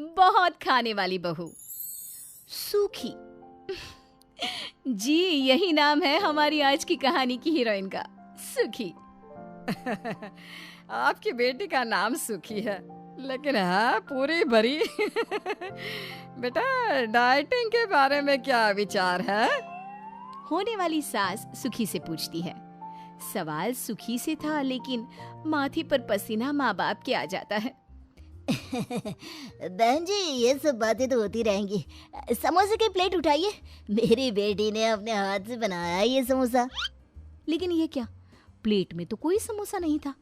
बहुत खाने वाली बहू। सूखी। जी, यही नाम है हमारी आज की कहानी की हीरोइन का, सूखी। आपकी बेटी का नाम सुखी है, लेकिन है पूरी भरी। बेटा, डाइटिंग के बारे में क्या विचार है? होने वाली सास सुखी से पूछती है। सवाल सुखी से था, लेकिन माथे पर पसीना माँ बाप के आ जाता है। बहन जी, ये सब बातें तो होती रहेंगी। समोसे की प्लेट उठाइए, मेरी बेटी ने अपने हाथ से बनाया है ये समोसा। लेकिन ये क्या, प्लेट में तो कोई समोसा नहीं था।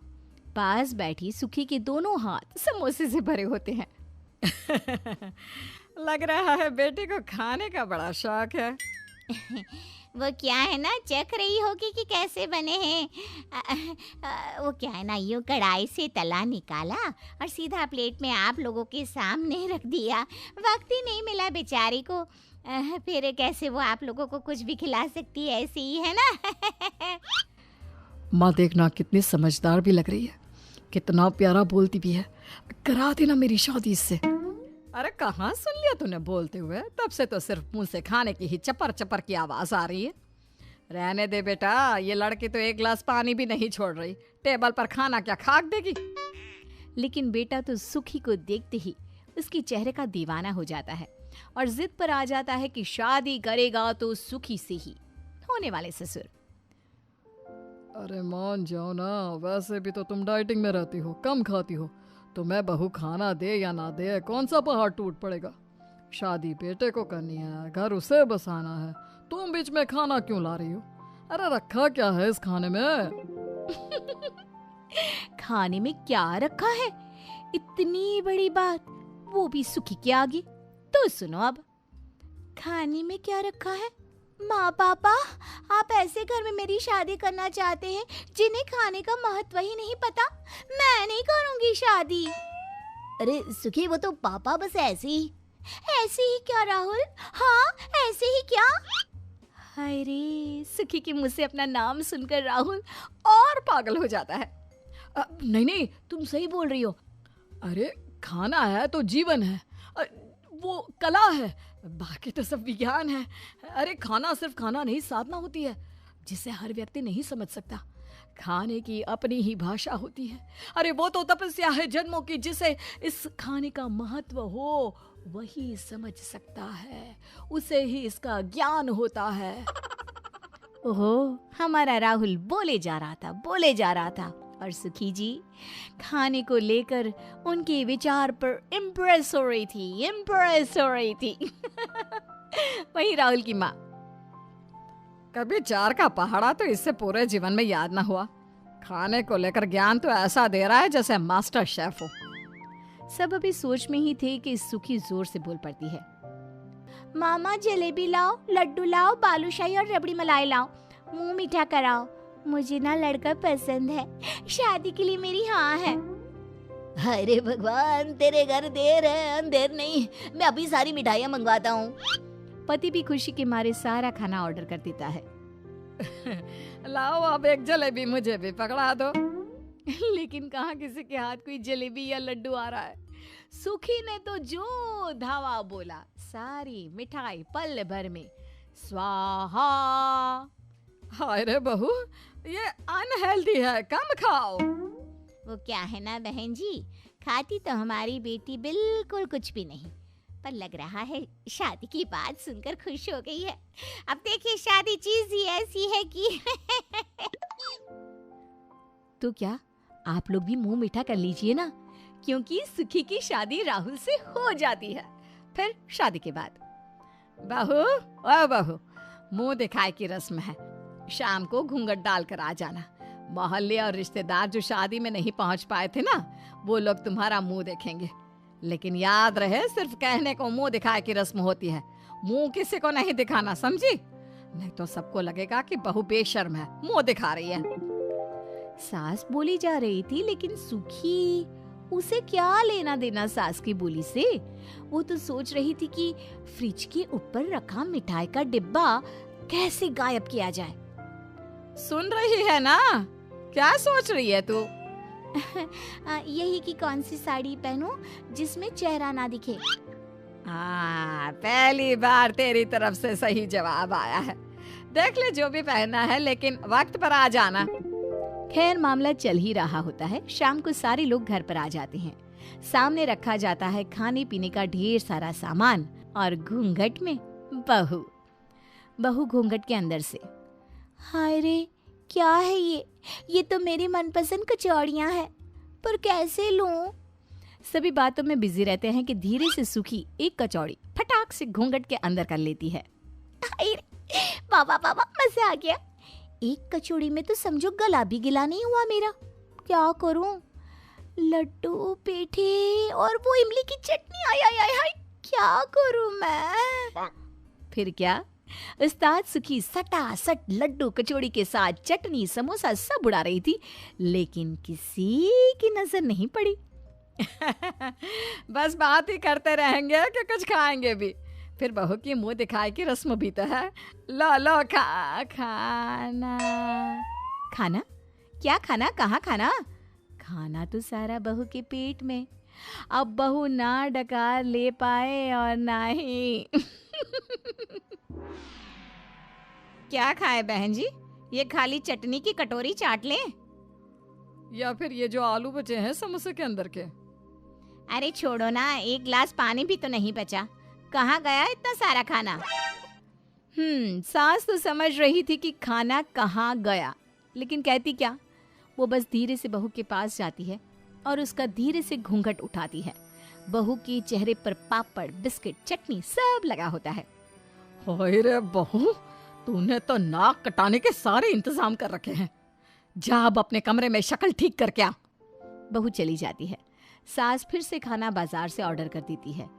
पास बैठी सुखी के दोनों हाथ समोसे से भरे होते हैं। लग रहा है बेटी को खाने का बड़ा शौक है। वो क्या है ना, चख रही होगी कि कैसे बने हैं। वो क्या है ना, यूं कढ़ाई से तला निकाला और सीधा प्लेट में आप लोगों के सामने रख दिया। वक्त ही नहीं मिला बेचारी को, फिर कैसे वो आप लोगों को कुछ भी खिला सकती है, ऐसी ही है ना। माँ देखना कितनी समझदार भी लग रही है, कितना प्यारा बोलती भी है। करा देना मेरी शादी इससे। अरे कहाँ सुन लिया तूने बोलते हुए? तब से तो सिर्फ मुंह से खाने की ही चपर चपर की आवाज आ रही है। रहने दे बेटा, ये लड़की तो एक गिलास पानी भी नहीं छोड़ रही। टेबल पर खाना क्या खाक देगी? लेकिन बेटा तो सुखी को देखते ही उसके चेहरे का दीवाना हो जाता है और जिद पर आ जाता है कि शादी करेगा तो सुखी से ही। होने वाले ससुर। अरे मान जाओ ना, वैसे भी तो तुम डाइटिंग में रहती हो, कम खाती हो, तो मैं बहू खाना दे या ना दे, कौन सा पहाड़ टूट पड़ेगा? शादी बेटे को करनी है, घर उसे बसाना है, तुम बीच में खाना क्यों ला रही हो? अरे रखा क्या है इस खाने में? खाने में क्या रखा है? इतनी बड़ी बात, वो भी सुखी के आगे। तो सुनो अब। खाने में क्या रखा है? माँ पापा, आप ऐसे घर में मेरी शादी करना चाहते हैं जिन्हें खाने का महत्व ही नहीं पता? मैं नहीं करूंगी शादी। अरे सुखी, वो तो पापा बस ऐसे ही। ऐसे ही क्या राहुल? हाँ, ऐसे ही क्या? हाय रे, सुखी के मुंह से अपना नाम सुनकर राहुल और पागल हो जाता है। नहीं नहीं, तुम सही बोल रही हो। अरे खाना है तो जीवन है, वो कला है, बाकी तो सब विज्ञान है। अरे खाना सिर्फ खाना नहीं, साधना होती है जिसे हर व्यक्ति नहीं समझ सकता। खाने की अपनी ही भाषा होती है। अरे वो तो तपस्या है जन्मों की, जिसे इस खाने का महत्व हो वही समझ सकता है, उसे ही इसका ज्ञान होता है। ओहो, हमारा राहुल बोले जा रहा था और सुखी जी खाने को लेकर उनके विचार पर इम्प्रेस हो रही थी। वही राहुल की माँ। कभी 4 का पहाड़ा तो इससे पूरे जीवन में याद ना हुआ। खाने को लेकर ज्ञान तो ऐसा दे रहा है जैसे मास्टर शेफ हो। सब अभी सोच में ही थे कि सुखी जोर से बोल पड़ती है। मामा जलेबी लाओ, लड्डू लाओ, बालूशाही और रबड़ी मलाई लाओ, मुंह मीठा कराओ, मुझे ना लड़का पसंद है, शादी के लिए मेरी हाँ है। अरे भगवान, तेरे घर देर है अंधेर नहीं, मैं अभी सारी मिठाइयाँ मंगवाता हूँ। पति भी खुशी के मारे सारा खाना ऑर्डर कर देता है। लाओ अब एक जलेबी मुझे भी पकड़ा दो। लेकिन कहाँ किसी के हाथ कोई जलेबी या लड्डू आ रहा है। सुखी ने तो जो धावा बोला, सारी मिठाई पल भर में स्वाहा। हाय रे बहू, ये अनहेल्दी है, कम खाओ। वो क्या है ना बहन जी, खाती तो हमारी बेटी बिल्कुल कुछ भी नहीं, पर लग रहा है शादी की बात सुनकर खुश हो गई है। अब देखिए, शादी चीज ही ऐसी है कि तो क्या आप लोग भी मुंह मीठा कर लीजिए ना, क्योंकि सुखी की शादी राहुल से हो जाती है। फिर शादी के बाद बहू, ओ बहू, मुंह दिखाए की रस्म है, शाम को घूंघट डालकर आ जाना। मोहल्ले और रिश्तेदार जो शादी में नहीं पहुंच पाए थे ना, वो लोग तुम्हारा मुंह देखेंगे। लेकिन याद रहे, सिर्फ कहने को मुंह दिखाए की रस्म होती है, मुंह किसी को नहीं दिखाना, समझी? नहीं तो सबको लगेगा कि बहू बेशर्म है, मुंह दिखा रही है। सास बोली जा रही थी, लेकिन सुखी, उसे क्या लेना देना सास की बोली से? वो तो सोच रही थी कि फ्रिज के ऊपर रखा मिठाई का डिब्बा कैसे गायब किया जाए। सुन रही है ना, क्या सोच रही है तू? यही कि कौन सी साड़ी पहनूं जिसमें चेहरा ना दिखे। हाँ, पहली बार तेरी तरफ से सही जवाब आया है। देख ले जो भी पहनना है, लेकिन वक्त पर आ जाना। खैर मामला चल ही रहा होता है। शाम को सारे लोग घर पर आ जाते हैं। सामने रखा जाता है खाने पीने का ढेर सारा सामान और घूंघट में बहू। बहू घूंघट के अंदर से, हाय रे क्या है ये तो मेरी मनपसंद कचौड़ियाँ हैं, पर कैसे लूं? सभी बातों में बिजी रहते हैं कि धीरे से सूखी एक कचौड़ी फटाक से घूंघट के अंदर कर लेती है। बाबा बाबा मजा आ गया। एक कचौड़ी में तो समझो गला भी गिला नहीं हुआ मेरा। क्या करूं? लड्डू पेठे और वो इमली की चटनी, आय आय आय हाय, क्या करूं मैं? फिर क्या, उस्ताद सुखी सटासट लड्डू कचौड़ी के साथ चटनी समोसा सब उड़ा रही थी, लेकिन किसी की नजर नहीं पड़ी। बस बात ही करते रहेंगे कि कुछ खाएंगे भी। फिर बहू की मुंह दिखाई की रस्म भी तो है। लो लो खाना। खाना? क्या खाना? कहाँ खाना? खाना तो सारा बहू के पेट में। अब बहू ना डकार ले पाए और ना ही क्या खाए बहन जी? ये खाली चटनी की कटोरी चाट ले, या फिर ये जो आलू बचे हैं समोसे के अंदर के। अरे छोड़ो ना, एक गिलास पानी भी तो नहीं बचा। कहाँ गया इतना सारा खाना? सास तो समझ रही थी कि खाना कहाँ गया, लेकिन कहती क्या। वो बस धीरे से बहू के पास जाती है और उसका धीरे से घूंघट उठाती है। बहू के चेहरे पर पापड़, बिस्किट, चटनी सब लगा होता है। हाय रे बहू, तूने तो नाक कटाने के सारे इंतजाम कर रखे हैं। जा अब अपने कमरे में शक्ल ठीक करके आ। बहू चली जाती है। सास फिर से खाना बाजार से ऑर्डर कर देती है।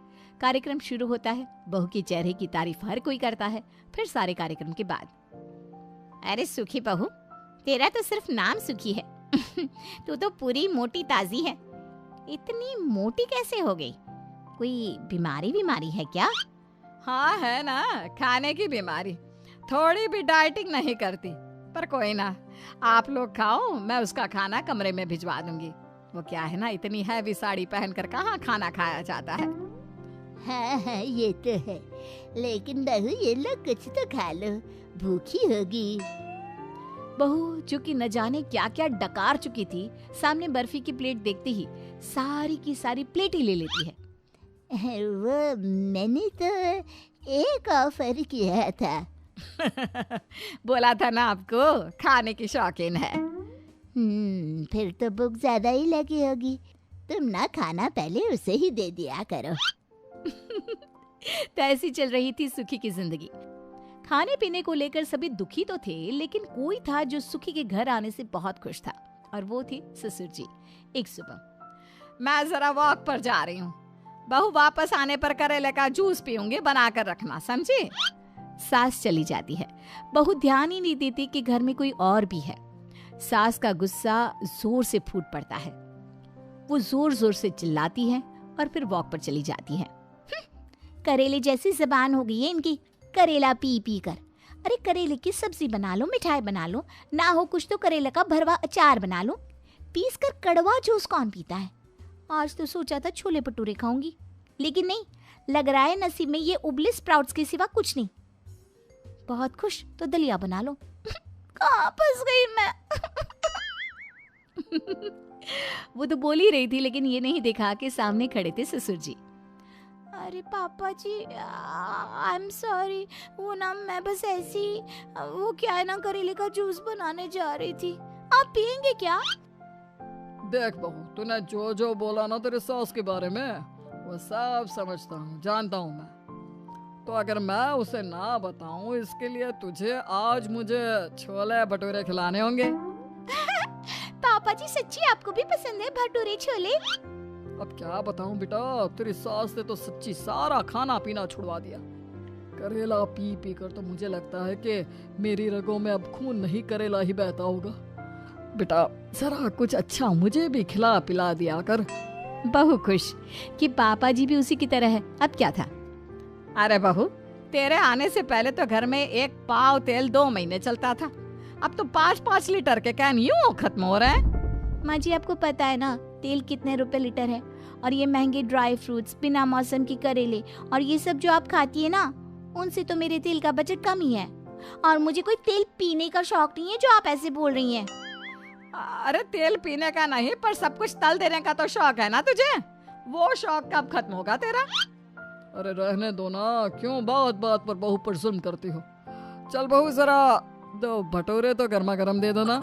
कार्यक्रम शुरू होता है। बहू के चेहरे की तारीफ हर कोई करता है। फिर सारे कार्यक्रम के बाद, अरे सुखी बहू, तेरा तो सिर्फ नाम सुखी है। तू तो पूरी मोटी ताजी है। इतनी मोटी कैसे हो गई? कोई बीमारी है क्या? हाँ है ना, खाने की बीमारी। थोड़ी भी डाइटिंग नहीं करती, पर कोई ना, आप लोग खाओ, मैं उसका खाना कमरे में भिजवा दूंगी। वो क्या है ना, इतनी हैवी साड़ी पहनकर कहाँ खाना खाया जाता है। हाँ ये तो है, लेकिन बहू ये लो कुछ तो खा लो, भूखी होगी। बहू जो कि न जाने क्या क्या डकार चुकी थी, सामने बर्फी की प्लेट देखते ही सारी की सारी प्लेट ही ले लेती है। वो मैंने तो एक ऑफर किया था। बोला था ना आपको, खाने की शौकीन है। फिर तो भूख ज्यादा ही लगी होगी। तुम ना खाना पहले उसे ही दे दिया करो। तो ऐसी चल रही थी सुखी की जिंदगी। खाने पीने को लेकर सभी दुखी तो थे, लेकिन कोई था जो सुखी के घर आने से बहुत खुश था, और वो थे ससुर जी। एक सुबह, मैं जरा वॉक पर जा रही हूँ, बहू वापस आने पर करेले का जूस पीऊंगी, बनाकर रखना, समझी? सास चली जाती है। बहू ध्यान ही नहीं देती कि घर में कोई और भी है। सास का गुस्सा जोर से फूट पड़ता है। वो जोर जोर से चिल्लाती है और फिर वॉक पर चली जाती है। करेले जैसी जबान हो गई है इनकी, करेला पी पी कर। अरे करेले की सब्जी बना लो, मिठाई बना लो, ना हो कुछ तो करेले का भरवा अचार बना लो। पीस कर कड़वा जूस कौन पीता है? आज तो सोचा था छोले भटूरे खाऊंगी, लेकिन नहीं, लग रहा है नसीब में ये उबले स्प्राउट्स के सिवा कुछ नहीं। बहुत खुश तो दलिया बना लो। कहाँ फंस गई मैं? वो तो बोल ही रही थी, लेकिन ये नहीं देखा कि सामने खड़े थे ससुर जी। अरे पापा जी, आई एम सॉरी। वो ना मैं बस ऐसी, वो क्या है ना, करेले का जूस बनाने जा रही थी। आप पियेंगे क्या? देख बहू, तूने जो जो बोला ना तेरे सास के बारे में, वो सब समझता हूँ, जानता हूँ मैं। तो अगर मैं उसे ना बताऊं, इसके लिए तुझे आज मुझे छोले भटूरे खिलाने होंगे। पापा जी सच्ची आपको भी पसंद है भटूरे छोले? अब क्या बताऊं बेटा, तेरी सास ने तो सच्ची सारा खाना पीना छुड़वा दिया। करेला पी पी कर तो मुझे लगता है कि मेरी रगों में अब खून नहीं, करेला ही बहता होगा। बेटा जरा कुछ अच्छा मुझे भी खिला पिला दिया कर। बहू खुश कि पापा जी भी उसी की तरह है। अब क्या था। अरे बहू, तेरे आने से पहले तो घर में 1 पाव तेल 2 महीने चलता था। अब तो 5-5 लीटर के कैन यूं खत्म हो रहे हैं। माँ जी आपको पता है ना तेल कितने रुपए लीटर है, और ये महंगे ड्राई फ्रूट्स, बिना मौसम की करेले और ये सब जो आप खाती है ना, उनसे तो मेरे तेल का बजट कम ही है। और मुझे कोई तेल पीने का शौक नहीं है जो आप ऐसे बोल रही हैं। अरे तेल पीने का नहीं, पर सब कुछ तल देने का तो शौक है ना तुझे। वो शौक कब खत्म होगा तेरा? अरे रहने दो ना, क्यों बात बात पर बहू पर जुल्म करती हो। चल बहू जरा 2 भटूरे तो गर्मा गर्म दे दो ना।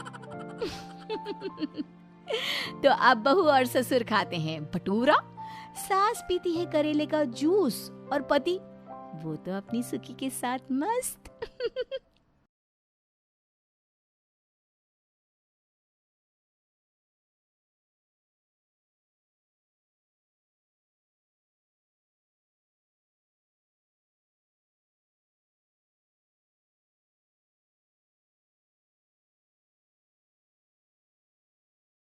तो अब बहू और ससुर खाते हैं भटूरा, सास पीती है करेले का जूस और पति वो तो अपनी सुखी के साथ मस्त।